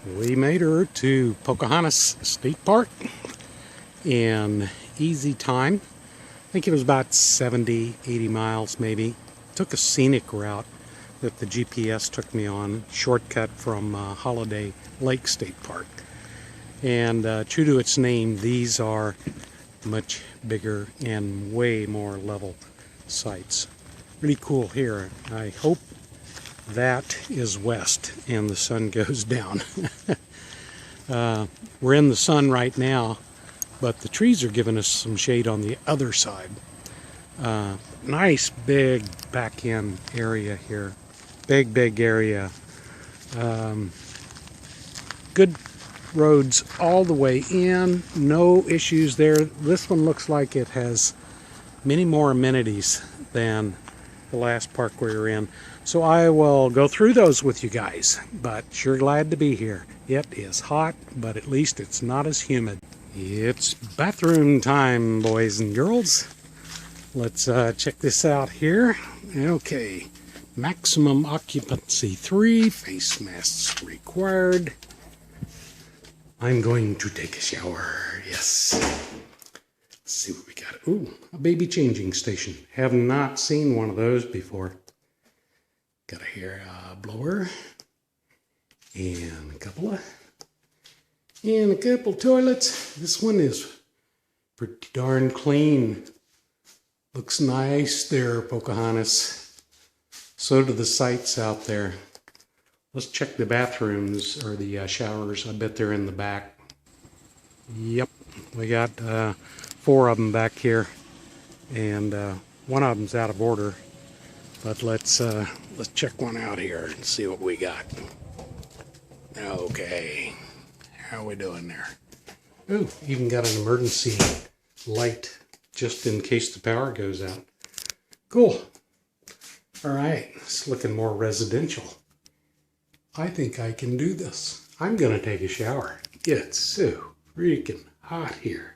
We made her to Pocahontas State Park in easy time. I think it was about 70, 80 miles maybe. Took a scenic route that the GPS took me on, shortcut from Holiday Lake State Park. And true to its name, these are much bigger and way more level sites. Really cool here. I hope that is west and the sun goes down. We're in the sun right now, but the trees are giving us some shade on the other side. Nice big back end area here. Big area. Good roads all the way in. No issues there. This one looks like it has many more amenities than the last park we were in. So I will go through those with you guys, but sure glad to be here. It is hot, but at least it's not as humid. It's bathroom time, boys and girls. Let's check this out here. Okay, maximum occupancy 3, face masks required. I'm going to take a shower, yes. Let's see what we got. Ooh, a baby changing station. Have not seen one of those before. Got a hair blower and a couple toilets. This one is pretty darn clean. Looks nice there, Pocahontas. So do the sites out there. Let's check the bathrooms or the showers. I bet they're in the back. Yep, we got 4 of them back here, and one of them's out of order. But let's check one out here and see what we got. Okay, how are we doing there? Ooh, even got an emergency light just in case the power goes out. Cool. All right, it's looking more residential. I think I can do this. I'm gonna take a shower. It's so freaking hot here.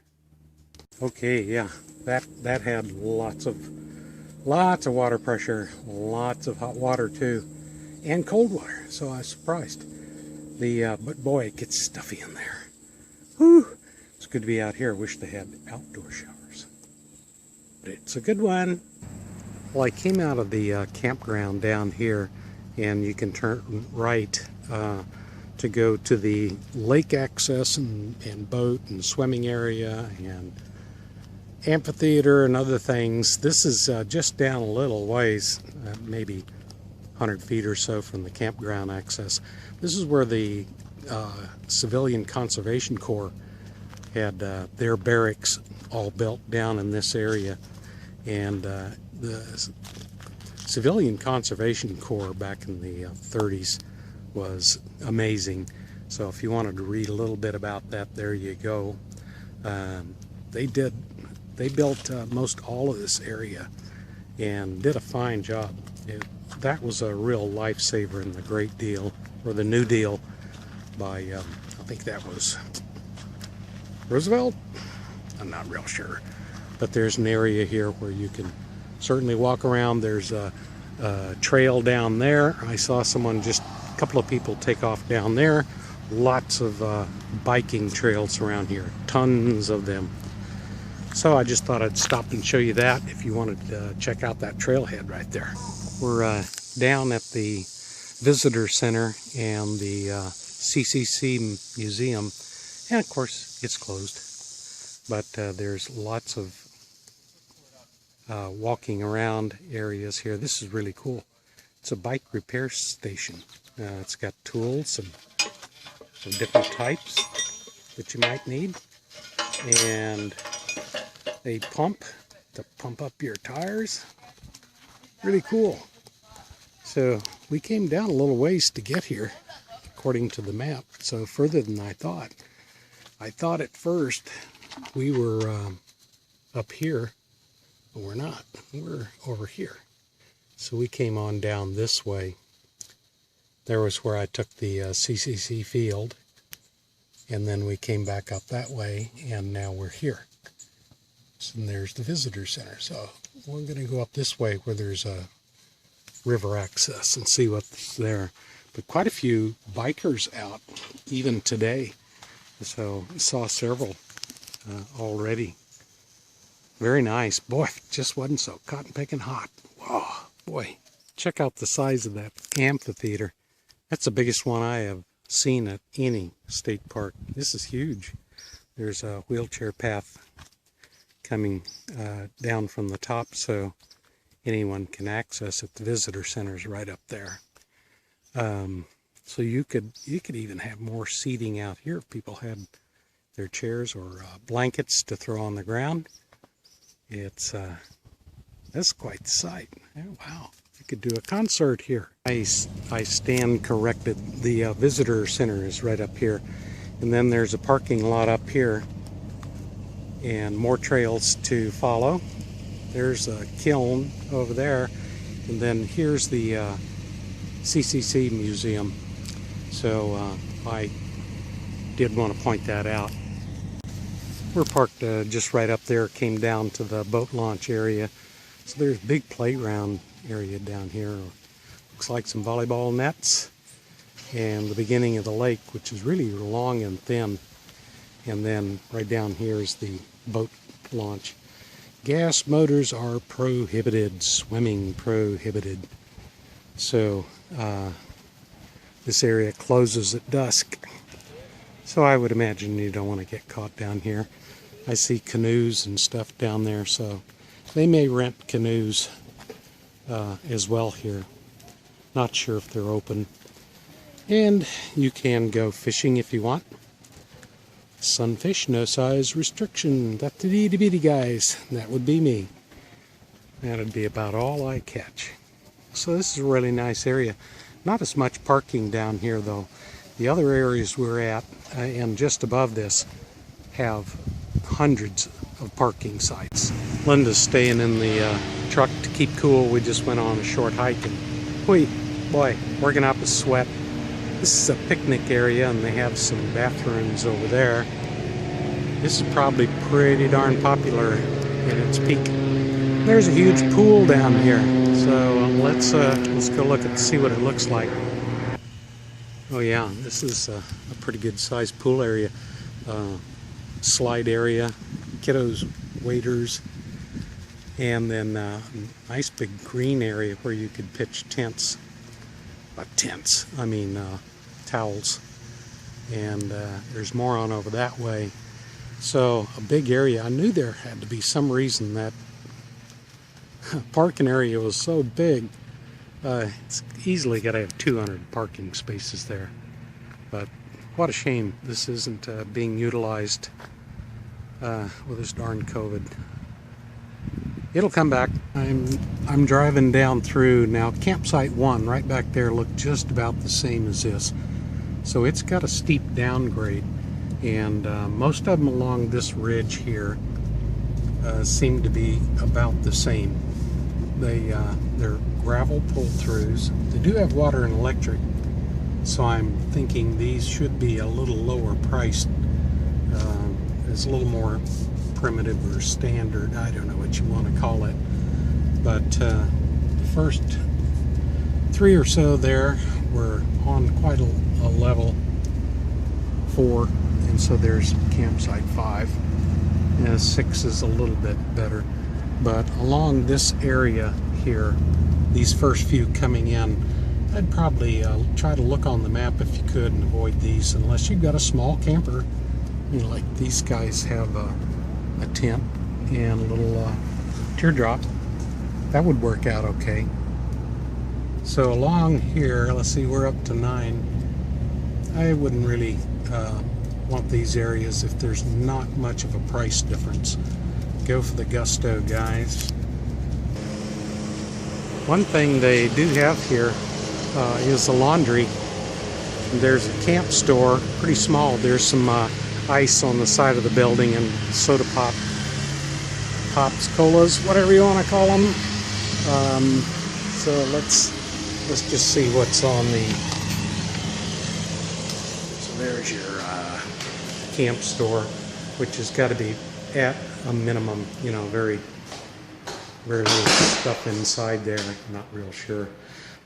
Okay, yeah, that had lots of water pressure, lots of hot water too, and cold water. So I was surprised. But boy, it gets stuffy in there. Whew! It's good to be out here. I wish they had outdoor showers, but it's a good one. Well, I came out of the campground down here, and you can turn right to go to the lake access and boat and swimming area and amphitheater and other things. This is just down a little ways, maybe 100 feet or so from the campground access. This is where the Civilian Conservation Corps had their barracks all built down in this area. And the Civilian Conservation Corps back in the 30s was amazing. So if you wanted to read a little bit about that, there you go. They built most all of this area and did a fine job. That was a real lifesaver in the Great Deal, or the New Deal, by, I think that was Roosevelt? I'm not real sure. But there's an area here where you can certainly walk around. There's a trail down there. I saw a couple of people take off down there. Lots of biking trails around here, tons of them. So I just thought I'd stop and show you that if you wanted to check out that trailhead right there. We're down at the visitor center and the Ccc Museum, and of course it's closed, but there's lots of walking around areas here. This is really cool. It's a bike repair station. It's got tools of different types that you might need, and a pump to pump up your tires. Really cool. So we came down a little ways to get here, according to the map, so further than I thought. I thought at first we were up here, but we're not. We're over here. So we came on down this way. There was where I took the CCC field, and then we came back up that way, and now we're here. And there's the visitor center. So we're going to go up this way where there's a river access and see what's there. but quite a few bikers out even today. So I saw several already. Very nice. Boy, it just wasn't so cotton picking hot. Whoa, boy, check out the size of that amphitheater. That's the biggest one I have seen at any state park. This is huge. There's a wheelchair path coming down from the top, so anyone can access it. The visitor center's right up there. So you could even have more seating out here if people had their chairs or blankets to throw on the ground. It's that's quite the sight. Oh, wow, you could do a concert here. I stand corrected. The visitor center is right up here, and then there's a parking lot up here and more trails to follow. There's a kiln over there, and then here's the Ccc Museum. So I did want to point that out. We're parked just right up there, came down to the boat launch area. So there's a big playground area down here. Looks like some volleyball nets and the beginning of the lake, which is really long and thin. And then right down here is the boat launch. Gas motors are prohibited, swimming prohibited. So this area closes at dusk. So I would imagine you don't want to get caught down here. I see canoes and stuff down there, so they may rent canoes as well here. Not sure if they're open. And you can go fishing if you want. Sunfish, no size restriction. That the itty bitty guys. That would be me. That'd be about all I catch. So this is a really nice area. Not as much parking down here though. The other areas we're at and just above this have hundreds of parking sites. Linda's staying in the truck to keep cool. We just went on a short hike and boy, working up a sweat. This is a picnic area and they have some bathrooms over there. This is probably pretty darn popular in its peak. There's a huge pool down here, so let's go look and see what it looks like. Oh yeah, this is a pretty good sized pool area. Slide area, kiddos, waders, and then a nice big green area where you could pitch tents. Tents, I mean towels. And there's more on over that way. So a big area. I knew there had to be some reason that parking area was so big. It's easily got to have 200 parking spaces there. But what a shame this isn't being utilized with this darn COVID. It'll come back. I'm driving down through now. Campsite 1 right back there looked just about the same as this. So it's got a steep downgrade, and most of them along this ridge here seem to be about the same. They're gravel pull-throughs. They do have water and electric, so I'm thinking these should be a little lower priced. It's a little more primitive or standard. I don't know what you want to call it. But the first 3 or so there were on quite a level 4, and so there's campsite 5. 6 is a little bit better. But along this area here, these first few coming in, I'd probably try to look on the map if you could and avoid these, unless you've got a small camper. You know, like these guys have a tent and a little teardrop. That would work out okay. So along here, let's see, we're up to 9. I wouldn't really want these areas if there's not much of a price difference. Go for the Gusto, guys. One thing they do have here is a laundry. There's a camp store, pretty small. There's some ice on the side of the building and soda pops, colas, whatever you want to call them. So let's just see what's on the. So there's your camp store, which has got to be at a minimum, you know, very little stuff inside there. I'm not real sure,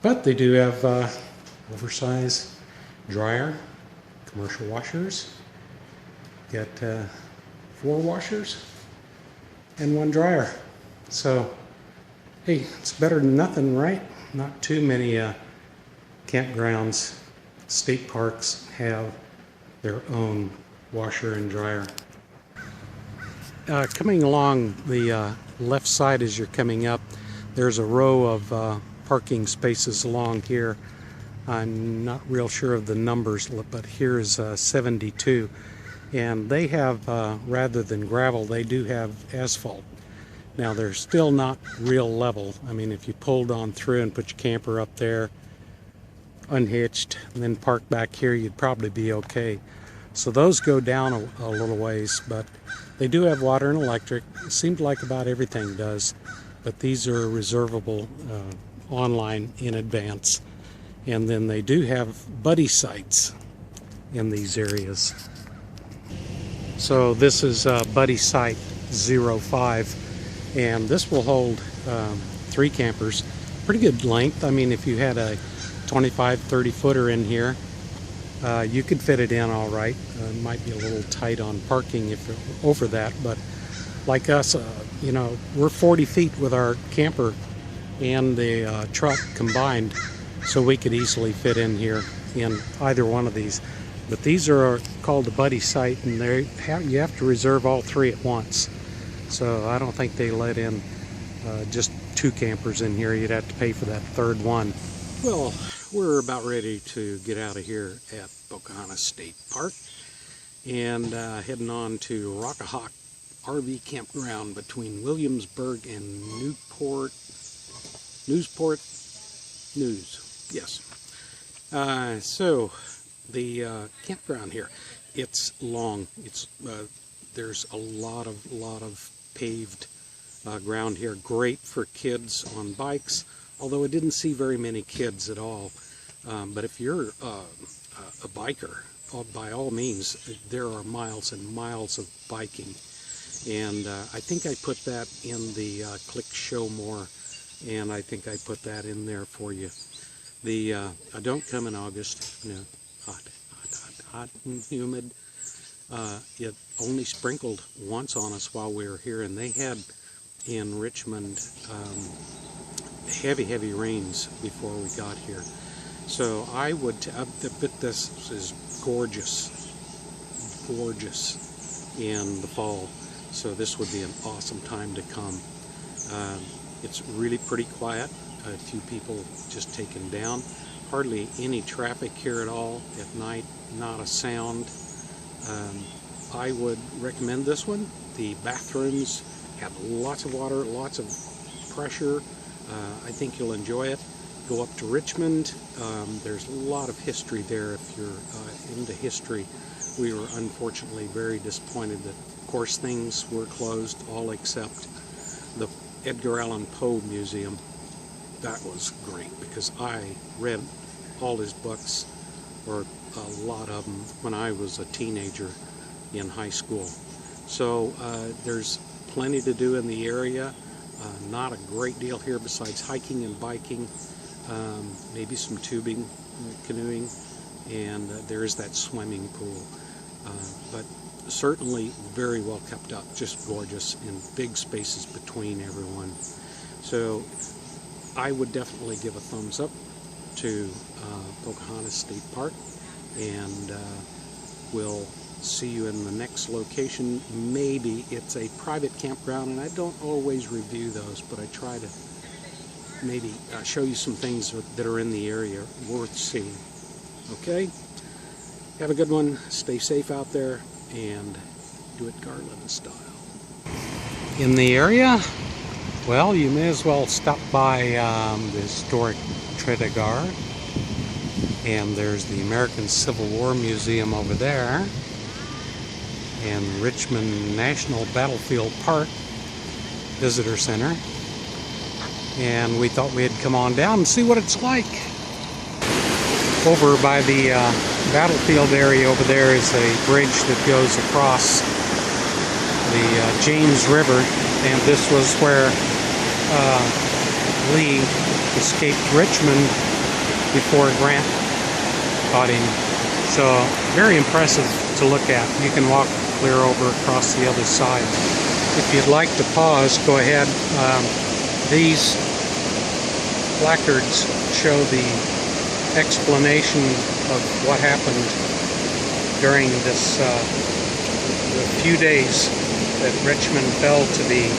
but they do have oversized dryer, commercial washers. Got 4 washers and 1 dryer. So, hey, it's better than nothing, right? Not too many campgrounds, state parks have their own washer and dryer. Coming along the left side as you're coming up, there's a row of parking spaces along here. I'm not real sure of the numbers, but here's 72. And they have, rather than gravel, they do have asphalt. Now they're still not real level. I mean, if you pulled on through and put your camper up there, unhitched, and then park back here, you'd probably be okay. So those go down a little ways, but they do have water and electric. It seems like about everything does, but these are reservable online in advance. And then they do have buddy sites in these areas. So this is buddy site 05, and this will hold 3 campers. Pretty good length. I mean, if you had a 25-30 footer in here, you could fit it in all right. It might be a little tight on parking if you're over that, but like us, you know, we're 40 feet with our camper and the truck combined, so we could easily fit in here in either one of these. But these are called the buddy site, and you have to reserve all 3 at once. So I don't think they let in just 2 campers in here. You'd have to pay for that 3rd one. Well, we're about ready to get out of here at Pocahontas State Park and heading on to Rockahawk RV Campground between Williamsburg and Newport News. Yes. So the campground here, it's long. It's there's a lot of paved ground here. Great for kids on bikes, although I didn't see very many kids at all. But if you're a biker, by all means, there are miles and miles of biking. And I think I put that in the Click Show More, and I think I put that in there for you. The I don't come in August, you know, hot and humid. It only sprinkled once on us while we were here, and they had in Richmond heavy rains before we got here. So I would, but this is gorgeous in the fall. So this would be an awesome time to come. It's really pretty quiet. A few people just taken down. Hardly any traffic here at all at night. Not a sound. I would recommend this one. The bathrooms have lots of water, lots of pressure. I think you'll enjoy it. Go up to Richmond. There's a lot of history there if you're into history. We were unfortunately very disappointed that, of course, things were closed, all except the Edgar Allan Poe Museum. That was great because I read all his books, or a lot of them, when I was a teenager in high school. So there's plenty to do in the area. Not a great deal here besides hiking and biking, maybe some tubing, canoeing, and there is that swimming pool. But certainly very well kept up, just gorgeous, in big spaces between everyone. So I would definitely give a thumbs up to Pocahontas State Park, and we'll see you in the next location. Maybe it's a private campground, and I don't always review those, but I try to maybe show you some things that are in the area worth seeing. Okay? Have a good one. Stay safe out there, and do it Garland style. In the area, well, you may as well stop by the historic Tredegar, and there's the American Civil War Museum over there, and Richmond National Battlefield Park Visitor Center. And we thought we'd come on down and see what it's like. Over by the battlefield area over there is a bridge that goes across the James River, and this was where Lee escaped Richmond before Grant caught him. So very impressive to look at. You can walk clear over across the other side. If you'd like to pause, go ahead. These placards show the explanation of what happened during this the few days that Richmond fell to the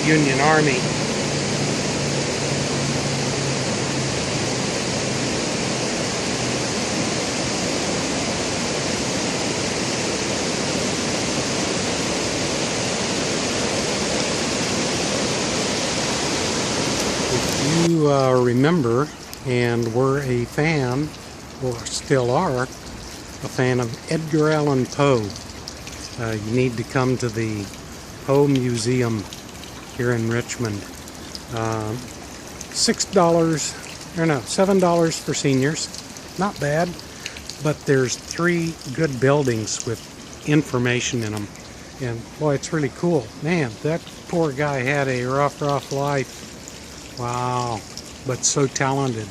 Union Army. If you remember and were a fan, or still are, a fan of Edgar Allan Poe, you need to come to the Poe Museum here in Richmond. $7 for seniors. Not bad, but there's 3 good buildings with information in them. And boy, it's really cool. Man, that poor guy had a rough life. Wow, but so talented.